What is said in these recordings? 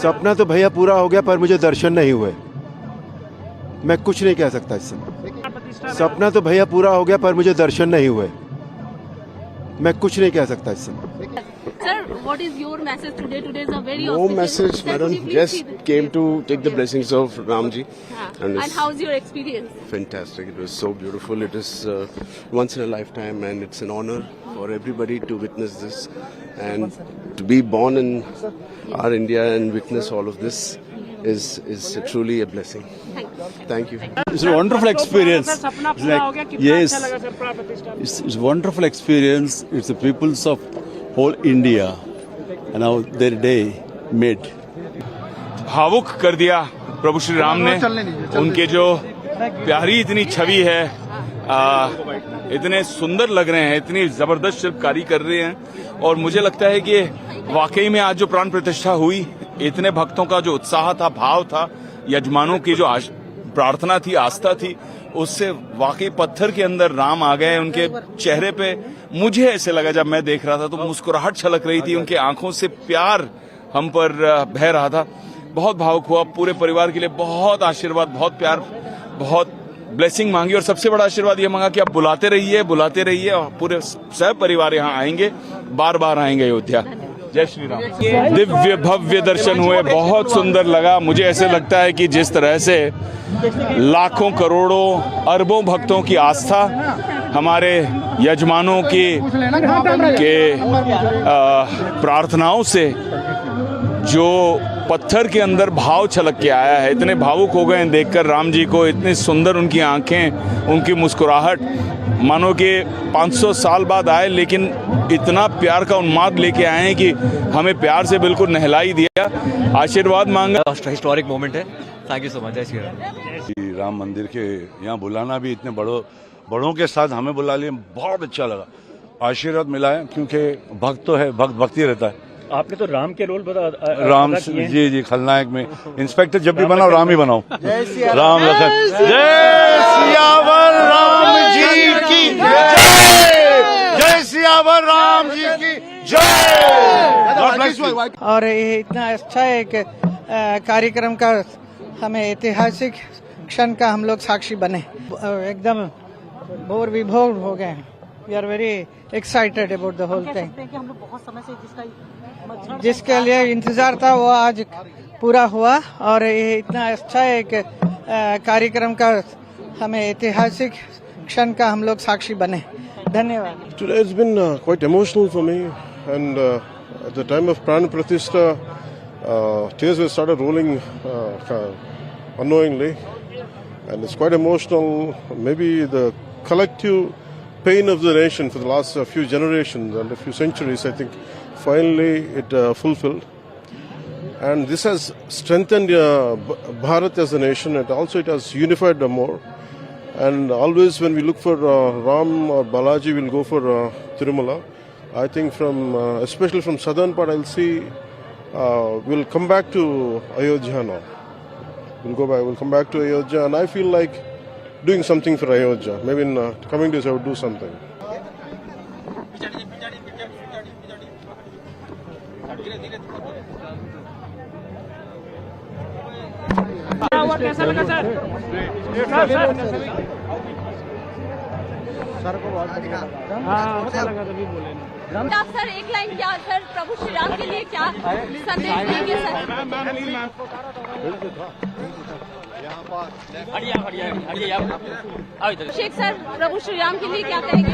सपना तो भैया पूरा हो गया, पर मुझे दर्शन नहीं हुए। मैं कुछ नहीं कह सकता इससे। सपना तो भैया पूरा हो गया, पर मुझे दर्शन नहीं हुए। मैं कुछ नहीं कह सकता इससे। Sir, what is your message today? Today is a very No auspicious. message, Sir, madam. could you please Just see the- came to take the blessings of Ramji. And it's how's your experience? fantastic. It was so beautiful. It is once in a lifetime, and it's an honor for everybody to witness this and to be born in our India and witness all of this is truly a blessing. Thank you. It's a wonderful experience. It's like, yes, it's a wonderful experience. It's the peoples of whole India and how their day made. भावुक कर दिया प्रभु श्री राम ने। उनके जो प्यारी इतनी छवि है, इतने सुंदर लग रहे हैं, इतनी जबरदस्त शिल्पकारी कर रहे हैं। और मुझे लगता है कि वाकई में आज जो प्राण प्रतिष्ठा हुई, इतने भक्तों का जो उत्साह था, भाव था, यजमानों की जो प्रार्थना थी, आस्था थी, उससे वाकई पत्थर के अंदर राम आ गए। उनके चेहरे पे मुझे ऐसे लगा, जब मैं देख रहा था तो मुस्कुराहट छलक रही थी, उनके आंखों से प्यार हम पर बह रहा था। बहुत भावुक हुआ। पूरे परिवार के लिए बहुत आशीर्वाद, बहुत प्यार, बहुत ब्लेसिंग मांगी। और सबसे बड़ा आशीर्वाद ये मांगा कि आप बुलाते रहिए और पूरे सब परिवार यहाँ आएंगे, बार बार आएंगे अयोध्या। जय श्री राम। दिव्य भव्य दर्शन हुए, बहुत सुंदर लगा। मुझे ऐसे लगता है कि जिस तरह से लाखों करोड़ों अरबों भक्तों की आस्था हमारे यजमानों की प्रार्थनाओं से जो पत्थर के अंदर भाव छलक के आया है, इतने भावुक हो गए हैं देखकर राम जी को। इतनी सुंदर उनकी आंखें, उनकी मुस्कुराहट, मानो कि 500 साल बाद आए, लेकिन इतना प्यार का उन्माद लेके आए हैं कि हमें प्यार से बिल्कुल नहला ही दिया। आशीर्वाद मांगा। हिस्टोरिक मोमेंट है। Thank you so much. जय श्री राम। श्री राम मंदिर के यहाँ बुलाना भी, इतने बड़ों के साथ हमें बुला लिया, बहुत अच्छा लगा। आशीर्वाद मिला है, क्योंकि भक्त तो है, भक्त भक्ति रहता है। आपने तो राम के रोल राम जी खलनायक में। इंस्पेक्टर जब भी बनाओ राम ही बनाओ। राम लखन। जय सियावर राम जी की जय। जय सियावर राम जी की जय। और ये इतना अच्छा एक कार्यक्रम का, हमें ऐतिहासिक क्षण का हम लोग साक्षी बने। एकदम भोर विभोर हो गए। We are very excited about the whole thing. हम लोग बहुत समय से जिसके लिए इंतजार था वो आज पूरा हुआ। और ये इतना अच्छा एक कार्यक्रम का, हमें ऐतिहासिक क्षण का हम लोग साक्षी बने। धन्यवाद। Today has been quite emotional for me, and at the time of Pran Pratishtha, tears have started rolling unknowingly, and it's quite emotional. Maybe the collective pain of the nation for the last few generations and a few centuries, I think, finally it fulfilled. And this has strengthened Bharat as a nation, and also it has unified more. And always when we look for Ram or Balaji, we'll go for Tirumala. I think especially from southern part, I'll see we'll come back to Ayodhya now. We'll come back to Ayodhya, and I feel like doing something for Ayodhya. Maybe in coming days I would do something. कैसा लगा sir? Sir को बहुत बढ़िया लगा। हाँ, अच्छा लगा, तभी बोले। आप सर एक लाइन क्या सर प्रभु श्री राम के लिए क्या संदेश देंगे सर? शेख सर प्रभु श्री राम के लिए क्या कहेंगे?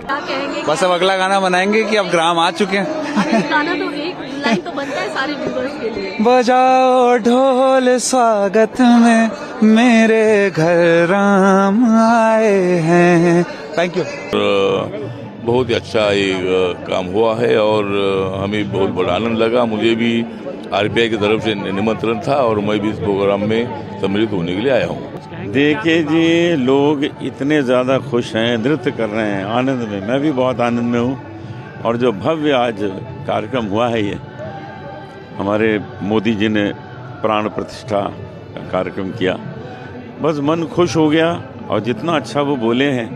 क्या कहेंगे? बस अब अगला गाना बनाएंगे कि अब ग्राम आ चुके हैं। गाना तो एक लाइन तो बनता है सारे व्यूअर्स के लिए। बजाओ ढोल स्वागत में, मेरे घर राम आए हैं। Thank you. बहुत ही अच्छा ये काम हुआ है और हमें बहुत बड़ा आनंद लगा। मुझे भी आरबीआई की तरफ से निमंत्रण था और मैं भी इस प्रोग्राम में सम्मिलित होने के लिए आया हूँ। देखिए जी, लोग इतने ज़्यादा खुश हैं, नृत्य कर रहे हैं, आनंद में। मैं भी बहुत आनंद में हूँ। और जो भव्य आज कार्यक्रम हुआ है, ये हमारे मोदी जी ने प्राण प्रतिष्ठा का कार्यक्रम किया, बस मन खुश हो गया। और जितना अच्छा वो बोले हैं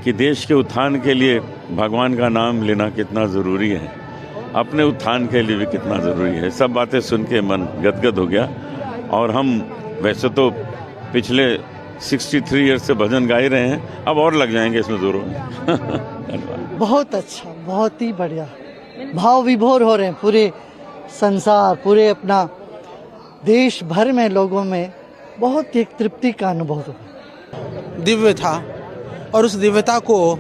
कि देश के उत्थान के लिए भगवान का नाम लेना कितना ज़रूरी है, अपने उत्थान के लिए भी कितना ज़रूरी है। सब बातें सुन के मन गदगद हो गया। और हम वैसे तो पिछले 63 ईयर्स से भजन गा ही रहे हैं, अब और लग जाएंगे इसमें ज़रूर। बहुत अच्छा, बहुत ही बढ़िया, भाव विभोर हो रहे हैं पूरे संसार, पूरे अपना देश भर में लोगों में बहुत एक तृप्ति का अनुभव हुआ। दिव्य था और उस दिव्यता को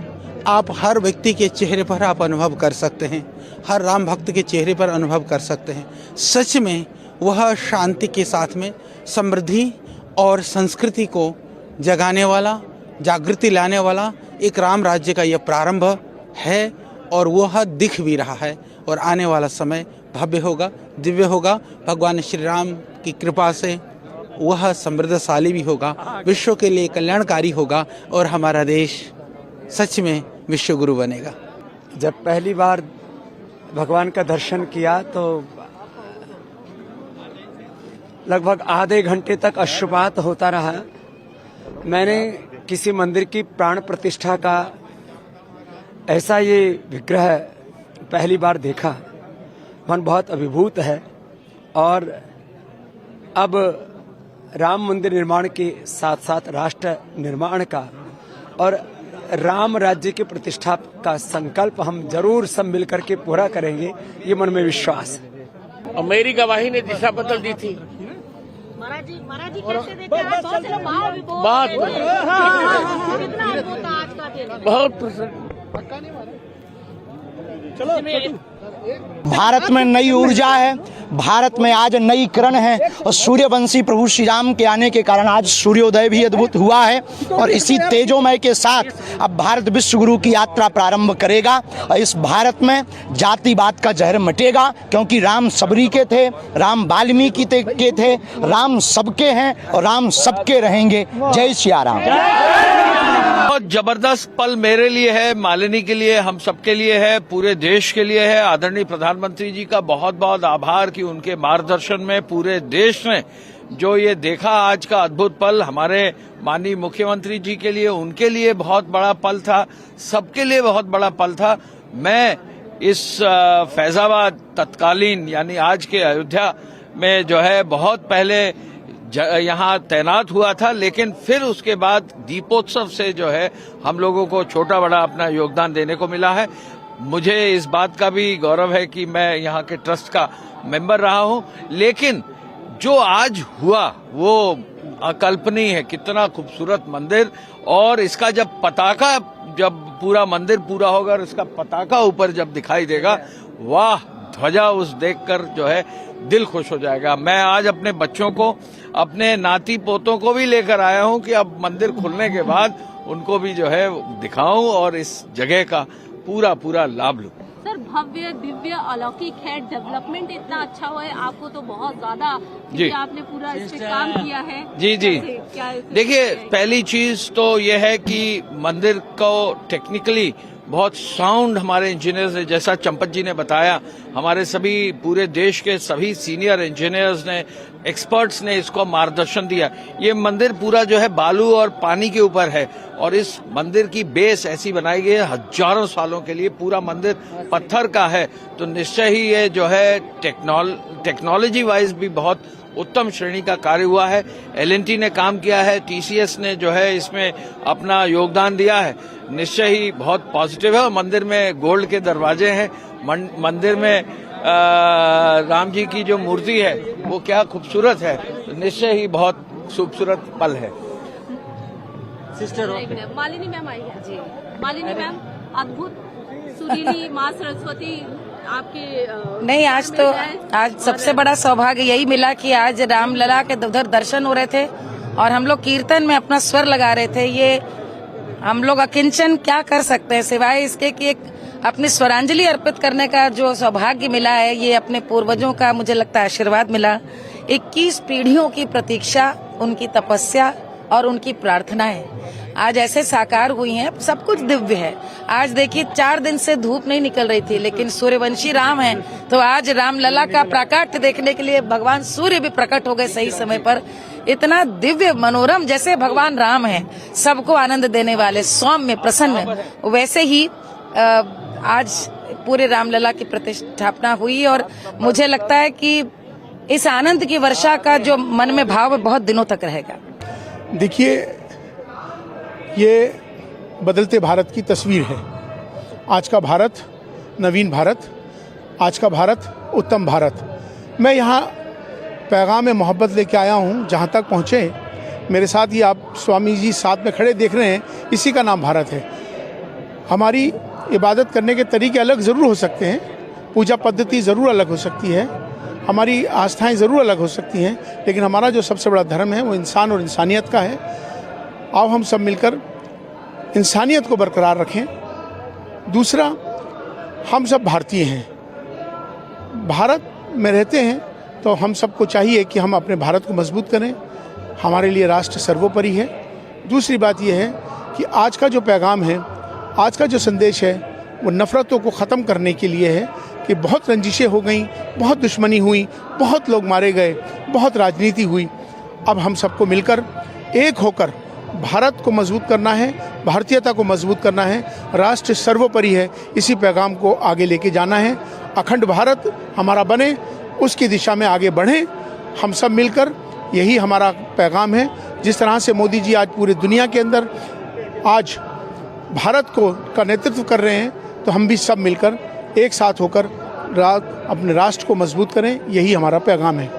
आप हर व्यक्ति के चेहरे पर आप अनुभव कर सकते हैं, हर राम भक्त के चेहरे पर अनुभव कर सकते हैं। सच में वह शांति के साथ में समृद्धि और संस्कृति को जगाने वाला, जागृति लाने वाला एक राम राज्य का यह प्रारंभ है और वह दिख भी रहा है। और आने वाला समय भव्य होगा, दिव्य होगा। भगवान श्री राम की कृपा से वह समृद्धशाली भी होगा, विश्व के लिए कल्याणकारी होगा और हमारा देश सच में विश्व गुरु बनेगा। जब पहली बार भगवान का दर्शन किया तो लगभग आधे घंटे तक अश्रुपात होता रहा। मैंने किसी मंदिर की प्राण प्रतिष्ठा का ऐसा ये विग्रह पहली बार देखा। मन बहुत अभिभूत है। और अब राम मंदिर निर्माण के साथ साथ राष्ट्र निर्माण का और राम राज्य की प्रतिष्ठा का संकल्प हम जरूर सब मिलकर के पूरा करेंगे, ये मन में विश्वास है। और मेरी गवाही ने दिशा बदल दी थी। महाराज जी कैसे देते हैं? बहुत भारत में नई ऊर्जा है, भारत में आज नई किरण है और सूर्यवंशी प्रभु श्री राम के आने के कारण आज सूर्योदय भी अद्भुत हुआ है। और इसी तेजोमय के साथ अब भारत विश्व गुरु की यात्रा प्रारंभ करेगा और इस भारत में जातिवाद का जहर मिटेगा, क्योंकि राम सबरी के थे, राम वाल्मीकि के थे, राम सबके हैं और राम सबके रहेंगे। जय सिया राम। बहुत जबरदस्त पल मेरे लिए है, मालिनी के लिए, हम सबके लिए है, पूरे देश के लिए है। आदरणीय प्रधानमंत्री जी का बहुत बहुत आभार कि उनके मार्गदर्शन में पूरे देश ने जो ये देखा आज का अद्भुत पल, हमारे माननीय मुख्यमंत्री जी के लिए, उनके लिए बहुत बड़ा पल था, सबके लिए बहुत बड़ा पल था। मैं इस फैजाबाद तत्कालीन यानी आज के अयोध्या में जो है बहुत पहले यहाँ तैनात हुआ था, लेकिन फिर उसके बाद दीपोत्सव से जो है हम लोगों को छोटा बड़ा अपना योगदान देने को मिला है। मुझे इस बात का भी गौरव है कि मैं यहाँ के ट्रस्ट का मेंबर रहा हूँ, लेकिन जो आज हुआ वो अकल्पनीय है। कितना खूबसूरत मंदिर, और इसका जब पताका, जब पूरा मंदिर पूरा होगा और इसका पताका ऊपर जब दिखाई देगा, वाह, ध्वजा उस देखकर जो है दिल खुश हो जाएगा। मैं आज अपने बच्चों को, अपने नाती पोतों को भी लेकर आया हूं कि अब मंदिर खुलने के बाद उनको भी जो है दिखाऊं और इस जगह का पूरा पूरा लाभ लूं। सर, भव्य दिव्य अलौकिक है, डेवलपमेंट इतना अच्छा हुआ है, आपको तो बहुत ज्यादा, क्योंकि आपने पूरा इस पे काम किया है। जी जी, देखिए, पहली चीज तो ये है कि मंदिर को टेक्निकली बहुत साउंड हमारे इंजीनियर्स ने, जैसा चंपत जी ने बताया, हमारे सभी पूरे देश के सभी सीनियर इंजीनियर्स ने, एक्सपर्ट्स ने इसको मार्गदर्शन दिया। ये मंदिर पूरा जो है बालू और पानी के ऊपर है और इस मंदिर की बेस ऐसी बनाई गई है हजारों सालों के लिए। पूरा मंदिर पत्थर का है, तो निश्चय ही ये जो है टेक्नोलॉजी वाइज भी बहुत उत्तम श्रेणी का कार्य हुआ है। L&T ने काम किया है, TCS ने जो है इसमें अपना योगदान दिया है। निश्चय ही बहुत पॉजिटिव है। मंदिर में गोल्ड के दरवाजे हैं, मंदिर में राम जी की जो मूर्ति है वो क्या खूबसूरत है। निश्चय ही बहुत खूबसूरत पल है। सिस्टर मालिनी मैम आई है जी। मालिनी मैम, अद्भुत सुरीली माँ सरस्वती आपके नहीं, आज सबसे बड़ा सौभाग्य यही मिला कि आज रामलला के उधर दर्शन हो रहे थे और हम लोग कीर्तन में अपना स्वर लगा रहे थे। ये हम लोग अकिंचन क्या कर सकते हैं सिवाय इसके कि एक अपनी स्वरांजलि अर्पित करने का जो सौभाग्य मिला है, ये अपने पूर्वजों का मुझे लगता है आशीर्वाद मिला। 21 पीढ़ियों की प्रतीक्षा, उनकी तपस्या और उनकी प्रार्थनाएं आज ऐसे साकार हुई हैं। सब कुछ दिव्य है। आज देखिए 4 दिन से धूप नहीं निकल रही थी, लेकिन सूर्यवंशी राम है तो आज रामलला का प्राकट्य देखने के लिए भगवान सूर्य भी प्रकट हो गए सही समय पर। इतना दिव्य मनोरम, जैसे भगवान राम हैं सबको आनंद देने वाले, सौम्य प्रसन्न, वैसे ही आज पूरे रामलला की प्रतिष्ठापना हुई और मुझे लगता है कि इस आनंद की वर्षा का जो मन में भाव है बहुत दिनों तक रहेगा। देखिए, ये बदलते भारत की तस्वीर है। आज का भारत नवीन भारत, आज का भारत उत्तम भारत। मैं यहाँ पैगाम में मोहब्बत लेके आया हूँ। जहाँ तक पहुँचे मेरे साथ ये आप स्वामी जी साथ में खड़े देख रहे हैं, इसी का नाम भारत है। हमारी इबादत करने के तरीके अलग ज़रूर हो सकते हैं, पूजा पद्धति ज़रूर अलग हो सकती है, हमारी आस्थाएं ज़रूर अलग हो सकती हैं, लेकिन हमारा जो सबसे बड़ा धर्म है वो इंसान और इंसानियत का है। आओ हम सब मिलकर इंसानियत को बरकरार रखें। दूसरा, हम सब भारतीय हैं, भारत में रहते हैं, तो हम सबको चाहिए कि हम अपने भारत को मजबूत करें। हमारे लिए राष्ट्र सर्वोपरि है। दूसरी बात यह है कि आज का जो पैगाम है, आज का जो संदेश है, वो नफ़रतों को ख़त्म करने के लिए है कि बहुत रंजिशें हो गई, बहुत दुश्मनी हुई, बहुत लोग मारे गए, बहुत राजनीति हुई। अब हम सबको मिलकर एक होकर भारत को मजबूत करना है, भारतीयता को मजबूत करना है। राष्ट्र सर्वोपरि है, इसी पैगाम को आगे लेके जाना है। अखंड भारत हमारा बने, उसकी दिशा में आगे बढ़ें हम सब मिलकर, यही हमारा पैगाम है। जिस तरह से मोदी जी आज पूरी दुनिया के अंदर आज भारत का नेतृत्व कर रहे हैं, तो हम भी सब मिलकर एक साथ होकर अपने राष्ट्र को मजबूत करें, यही हमारा पैगाम है।